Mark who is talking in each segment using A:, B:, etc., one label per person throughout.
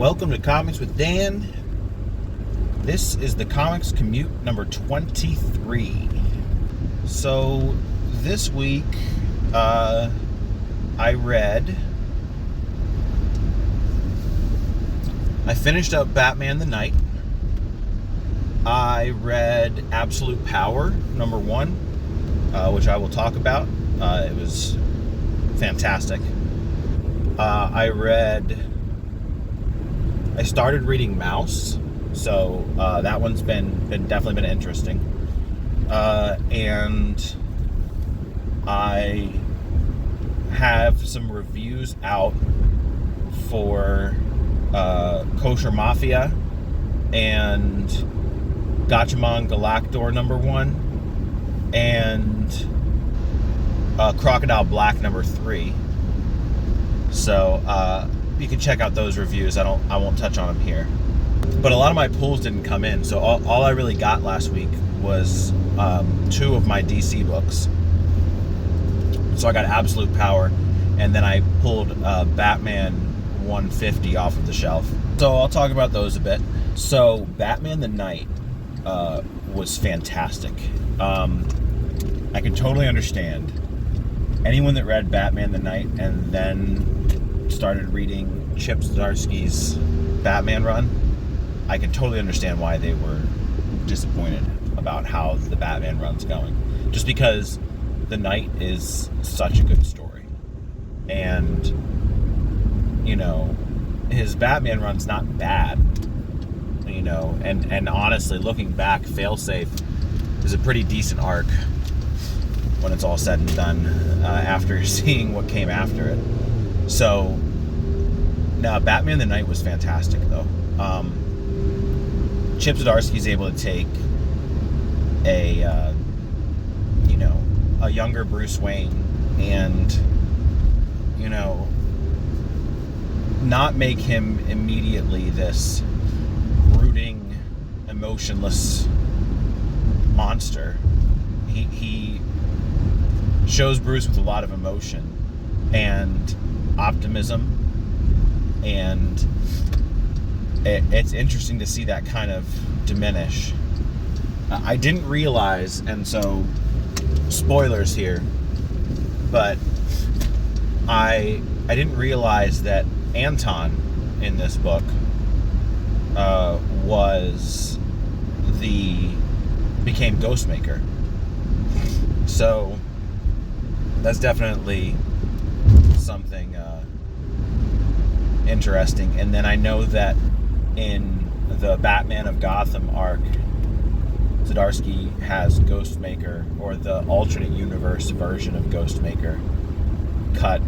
A: Welcome to Comics with Dan. This is the Comics Commute number 23. So this week, I finished up Batman the Knight. I read Absolute Power number 1, which I will talk about. It was fantastic. I started reading Mouse, so that one's definitely been interesting. And I have some reviews out for Kosher Mafia and Gatchaman Galactor number 1 and Crocodile Black number 3. So you can check out those reviews. I won't touch on them here. But a lot of my pulls didn't come in, so all I really got last week was 2 of my DC books. So I got Absolute Power, and then I pulled Batman 150 off of the shelf. So I'll talk about those a bit. So Batman the Knight was fantastic. I can totally understand anyone that read Batman the Knight and then started reading Chip Zdarsky's Batman run. I can totally understand why they were disappointed about how the Batman run's going. Just because the Knight is such a good story. And, you know, his Batman run's not bad. You know, and honestly, looking back, Failsafe is a pretty decent arc when it's all said and done, after seeing what came after it. So, now Batman the Knight was fantastic, though. Chip Zdarsky's able to take a younger Bruce Wayne and, not make him immediately this brooding, emotionless monster. He shows Bruce with a lot of emotion and optimism, and it's interesting to see that kind of diminish. I didn't realize, and so spoilers here, but I didn't realize that Anton in this book became Ghostmaker. So that's definitely something interesting. And then I know that in the Batman of Gotham arc, Zdarsky has Ghostmaker, or the alternate universe version of Ghostmaker, cut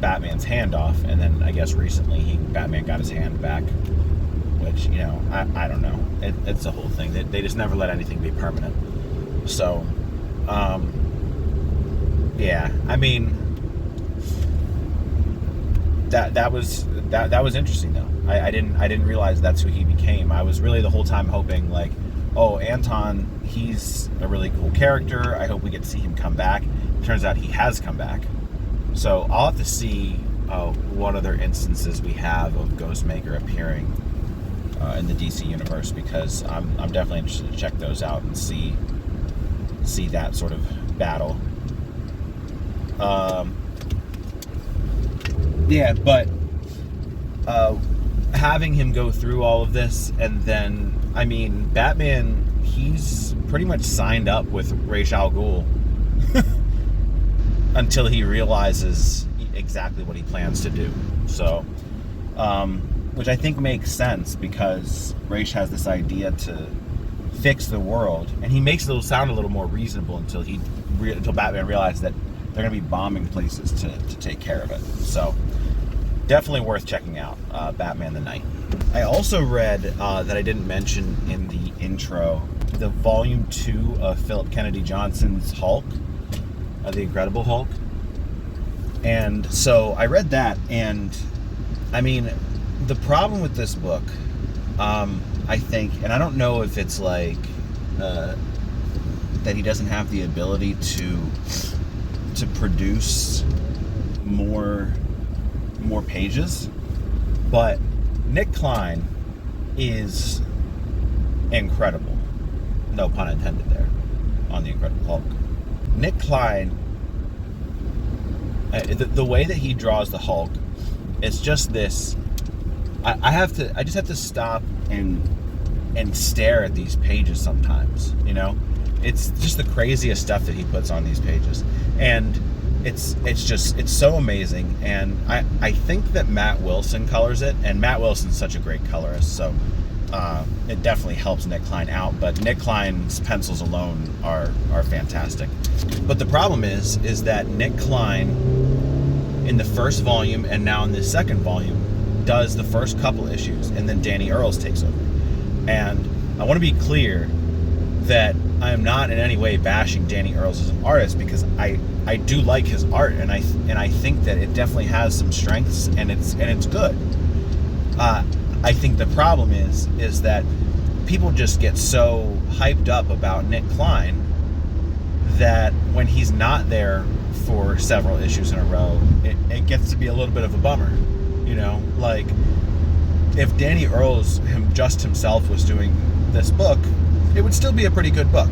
A: Batman's hand off, and then I guess recently Batman got his hand back, which, I don't know. It's the whole thing. They just never let anything be permanent. So, yeah, I mean, that was interesting though. I didn't realize that's who he became. I was really the whole time hoping, like, oh, Anton, he's a really cool character. I hope we get to see him come back. Turns out he has come back. So I'll have to see what other instances we have of Ghostmaker appearing in the DC universe, because I'm definitely interested to check those out and see that sort of battle. Yeah, but having him go through all of this, and then, I mean, Batman, he's pretty much signed up with Ra's al Ghul until he realizes exactly what he plans to do. So, which I think makes sense, because Ra's has this idea to fix the world, and he makes it sound a little more reasonable until Batman realizes that they're going to be bombing places to take care of it. So, definitely worth checking out, Batman the Knight. I also read, that I didn't mention in the intro, the Volume 2 of Philip Kennedy Johnson's Hulk, The Incredible Hulk. And so I read that, and I mean, the problem with this book, I think, and I don't know if it's like that he doesn't have the ability to produce more pages, but Nick Klein is incredible. No pun intended there on the Incredible Hulk. Nick Klein, the way that he draws the Hulk, it's just this. I just have to stop and stare at these pages sometimes. You know, it's just the craziest stuff that he puts on these pages, and it's so amazing. And I think that Matt Wilson colors it, and Matt Wilson's such a great colorist, so it definitely helps Nick Klein out. But Nick Klein's pencils alone are fantastic. But the problem is that Nick Klein, in the first volume and now in the second volume, does the first couple issues, and then Danny Earls takes over. And I want to be clear that I am not in any way bashing Danny Earls as an artist, because I do like his art, and I think that it definitely has some strengths, and it's good. I think the problem is that people just get so hyped up about Nick Klein that when he's not there for several issues in a row, it gets to be a little bit of a bummer. You know, like, if Danny Earls himself was doing this book, it would still be a pretty good book.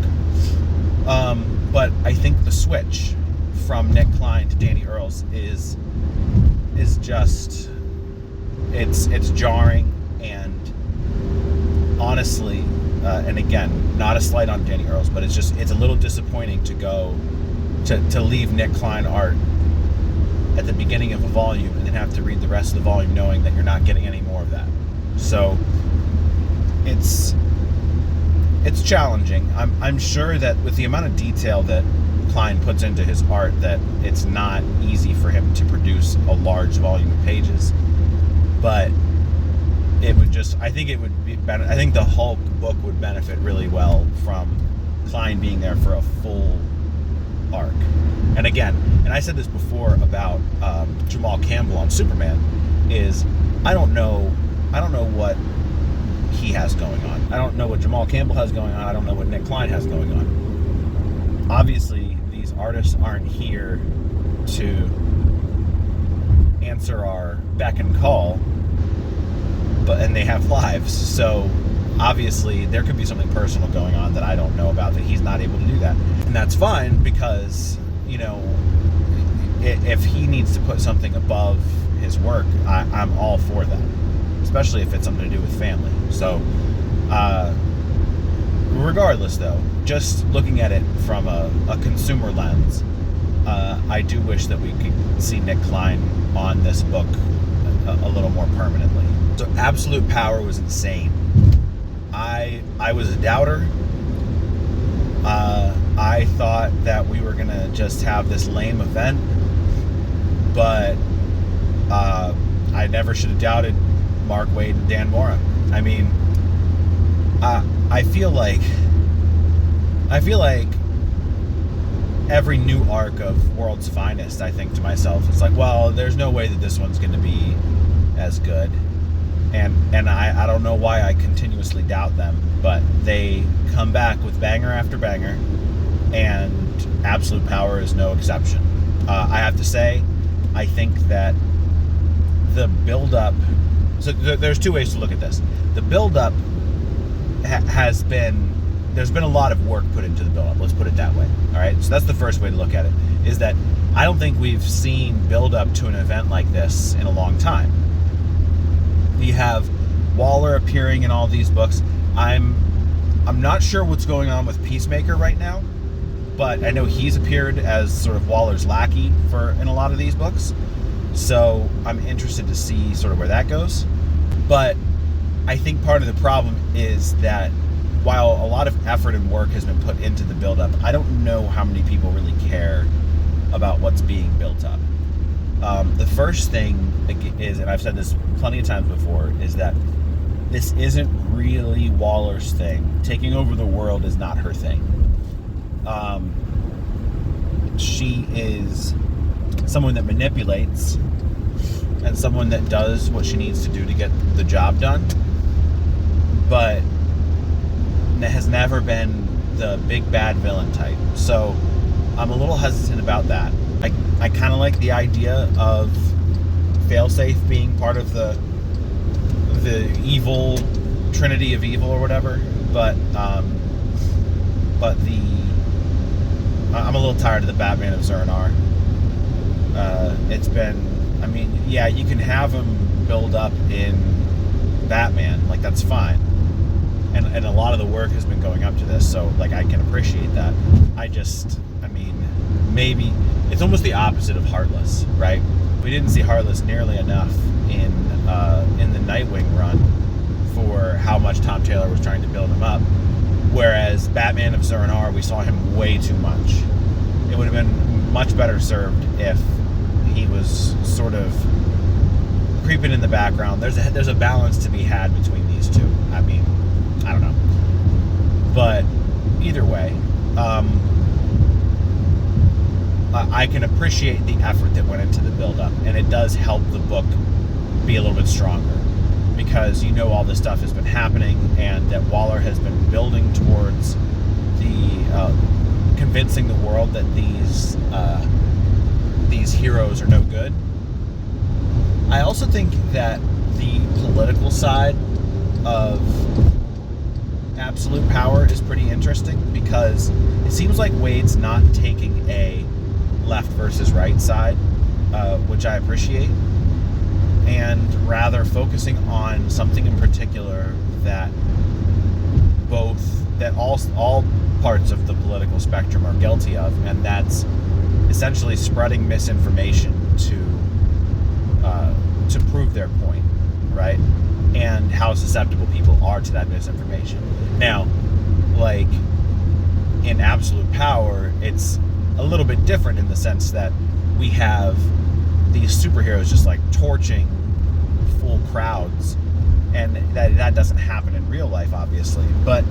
A: But I think the switch from Nick Klein to Danny Earls is just, it's jarring, and honestly, and again, not a slight on Danny Earls, but it's a little disappointing to leave Nick Klein art at the beginning of a volume and then have to read the rest of the volume knowing that you're not getting any more of that. So it's challenging. I'm sure that with the amount of detail that Klein puts into his art, that it's not easy for him to produce a large volume of pages. But I think the Hulk book would benefit really well from Klein being there for a full arc. And again, and I said this before about Jamal Campbell on Superman, is I don't know what he has going on. I don't know what Jamal Campbell has going on. I don't know what Nick Klein has going on. Obviously, these artists aren't here to answer our beck and call, and they have lives. So obviously there could be something personal going on that I don't know about, that he's not able to do that. And that's fine, because, you know, if he needs to put something above his work, I'm all for that, especially if it's something to do with family. So regardless, though, just looking at it from a consumer lens, I do wish that we could see Nick Klein on this book a little more permanently. So Absolute Power was insane. I was a doubter. I thought that we were gonna just have this lame event, but I never should have doubted Mark Waid and Dan Mora. I mean, I feel like every new arc of World's Finest, I think to myself, it's like, well, there's no way that this one's going to be as good. And I don't know why I continuously doubt them, but they come back with banger after banger, and Absolute Power is no exception. I have to say, I think that the build-up, so there's two ways to look at this. The build-up there's been a lot of work put into the build-up, let's put it that way. All right, so that's the first way to look at it, is that I don't think we've seen build-up to an event like this in a long time. You have Waller appearing in all these books. I'm not sure what's going on with Peacemaker right now, but I know he's appeared as sort of Waller's lackey in a lot of these books. So I'm interested to see sort of where that goes. But I think part of the problem is that while a lot of effort and work has been put into the build-up, I don't know how many people really care about what's being built up. The first thing is, and I've said this plenty of times before, is that this isn't really Waller's thing. Taking over the world is not her thing. She is someone that manipulates and someone that does what she needs to do to get the job done, but has never been the big bad villain type. So I'm a little hesitant about that. I kind of like the idea of Failsafe being part of the the evil trinity of evil or whatever, but I'm a little tired of the Batman of Zur-En-Arrh. It's been, I mean, yeah, you can have him build up in Batman, like that's fine, and a lot of the work has been going up to this, so like I can appreciate that. I mean, maybe it's almost the opposite of Heartless, right? We didn't see Heartless nearly enough in the Nightwing run for how much Tom Taylor was trying to build him up. Whereas Batman of Zur-En-Arrh, we saw him way too much. It would have been much better served if he was sort of creeping in the background. There's a balance to be had between these two. I mean, I don't know. But either way, I can appreciate the effort that went into the build-up, and it does help the book be a little bit stronger, because you know all this stuff has been happening, and that Waller has been building towards the convincing the world that these heroes are no good. I also think that the political side of Absolute Power is pretty interesting, because it seems like Wade's not taking a left versus right side, which I appreciate, and rather focusing on something in particular that all parts of the political spectrum are guilty of, and that's essentially spreading misinformation to prove their point, right? And how susceptible people are to that misinformation. Now, like in Absolute Power, it's a little bit different in the sense that we have these superheroes just like torching full crowds, and that doesn't happen in real life, obviously. But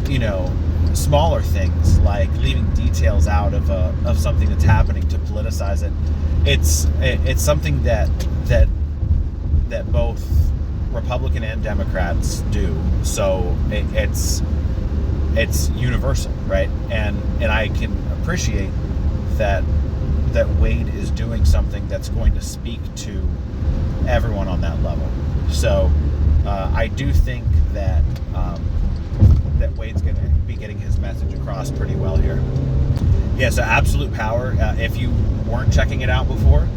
A: you know, smaller things like leaving details out of something that's happening to politicize it. It's something that both Republican and Democrats do. So it's universal, right? And I can appreciate that Wade is doing something that's going to speak to everyone on that level. So I do think that Wade's going to be getting his message across pretty well here. Yeah, so Absolute Power, if you weren't checking it out before,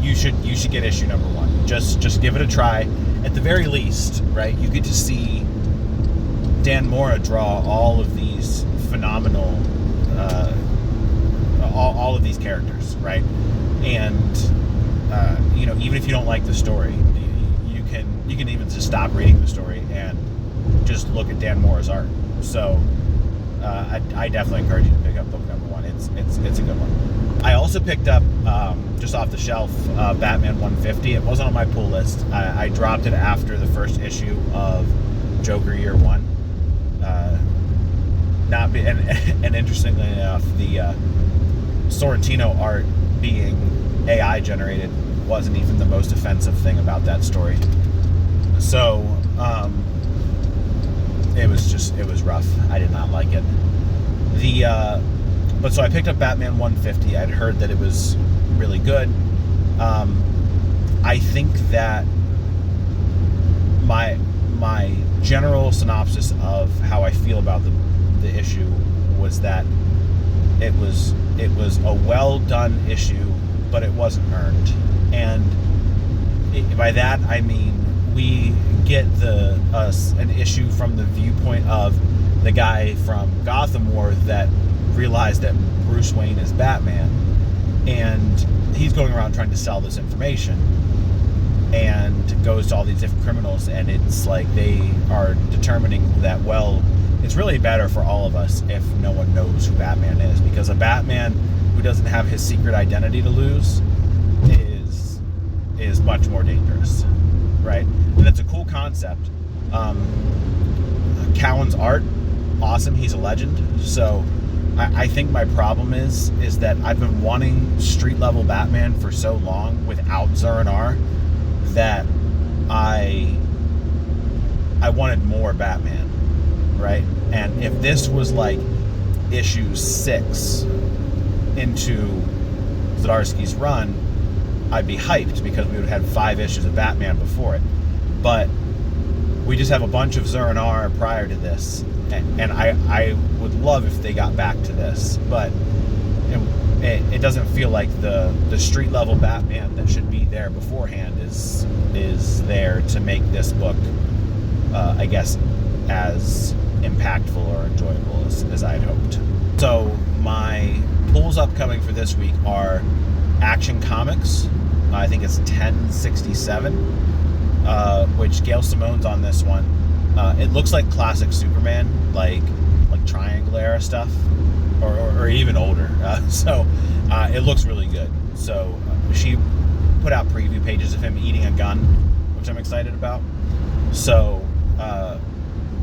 A: you should get issue number 1. Just give it a try. At the very least, right, you get to see Dan Mora draw all of these phenomenal all of these characters, right? And you know, even if you don't like the story, you can even just stop reading the story and just look at Dan Mora's art. So I definitely encourage you to pick up book number 1. It's a good one. I also picked up just off the shelf Batman 150. It wasn't on my pull list. I dropped it after the first issue of Joker Year 1. And interestingly enough, the Sorrentino art being AI generated wasn't even the most offensive thing about that story. So it was rough. I did not like it. But so I picked up Batman 150. I'd heard that it was really good. I think that my general synopsis of how I feel about the issue was that it was a well done issue, but it wasn't earned. And by that I mean we get an issue from the viewpoint of the guy from Gotham War that realized that Bruce Wayne is Batman, and he's going around trying to sell this information, and goes to all these different criminals, and it's like they are determining that, well, it's really better for all of us if no one knows who Batman is, because a Batman who doesn't have his secret identity to lose is much more dangerous, right? And it's a cool concept. Cowan's art, awesome. He's a legend. So I think my problem is that I've been wanting street level Batman for so long without Zur-En-Arrh that I wanted more Batman, right? And if this was like issue 6 into Zdarsky's run, I'd be hyped because we would have had 5 issues of Batman before it. but we just have a bunch of Zur&R prior to this, and I would love if they got back to this, but it doesn't feel like the street level Batman that should be there beforehand is there to make this book, I guess, as impactful or enjoyable as I'd hoped. So my pulls upcoming for this week are Action Comics. I think it's 1067, which Gail Simone's on this one. It looks like classic Superman, like Triangle era stuff, or even older. So it looks really good. So she put out preview pages of him eating a gun, which I'm excited about. So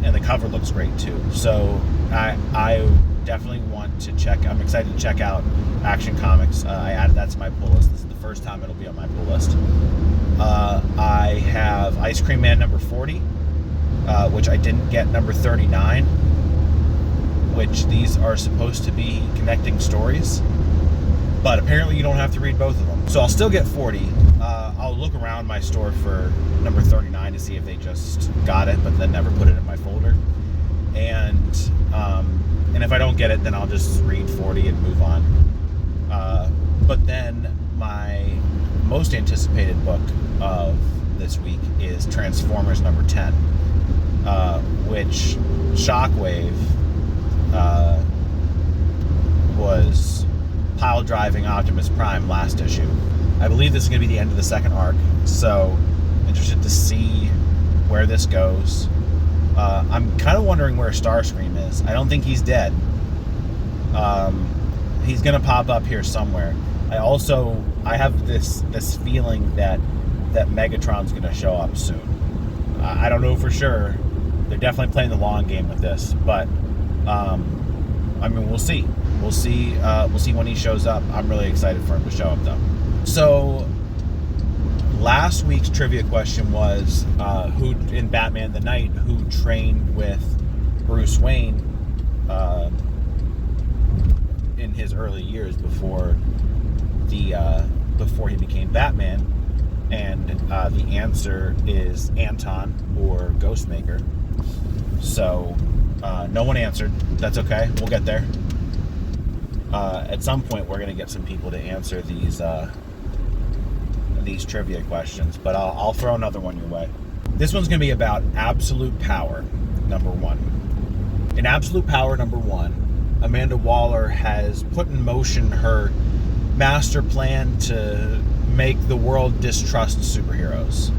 A: and the cover looks great too. So I definitely want to check. I'm excited to check out Action Comics. I added that to my pull list. This is the first time it'll be on my pull list. I have Ice Cream Man number 40, which I didn't get number 39, which these are supposed to be connecting stories, but apparently you don't have to read both of them. So I'll still get 40. I'll look around my store for number 39 to see if they just got it, but then never put it in my folder. And if I don't get it, then I'll just read 40 and move on. But then my most anticipated book of this week is Transformers number 10, which Shockwave was pile driving Optimus Prime last issue. I believe this is going to be the end of the second arc, so interested to see where this goes. I'm kind of wondering where Starscream is. I don't think he's dead. He's going to pop up here somewhere. I have this feeling that Megatron's going to show up soon. I don't know for sure. They're definitely playing the long game with this, but I mean, we'll see. We'll see when he shows up. I'm really excited for him to show up, though. So last week's trivia question was who in Batman the Knight who trained with Bruce Wayne in his early years before he became Batman, and the answer is Anton or Ghostmaker. So no one answered. That's okay. We'll get there. At some point, we're going to get some people to answer these trivia questions, but I'll throw another one your way. This one's going to be about Absolute Power number 1. In Absolute Power number 1, Amanda Waller has put in motion her master plan to make the world distrust superheroes.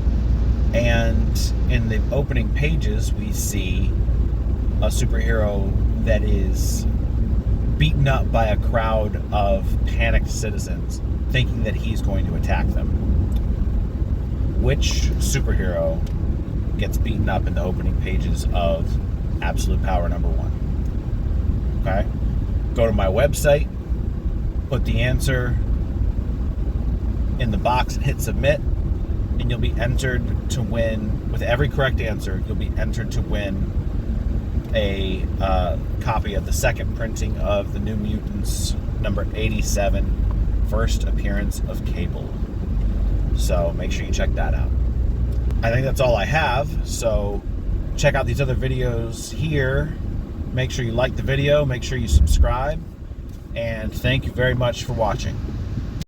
A: And in the opening pages, we see a superhero that is beaten up by a crowd of panicked citizens thinking that he's going to attack them. Which superhero gets beaten up in the opening pages of Absolute Power number 1? Okay? Go to my website, put the answer in the box and hit submit, and you'll be entered to win. With every correct answer, you'll be entered to win a copy of the second printing of the New Mutants number 87, first appearance of Cable. So make sure you check that out. I think that's all I have. So check out these other videos here. Make sure you like the video, make sure you subscribe, and thank you very much for watching.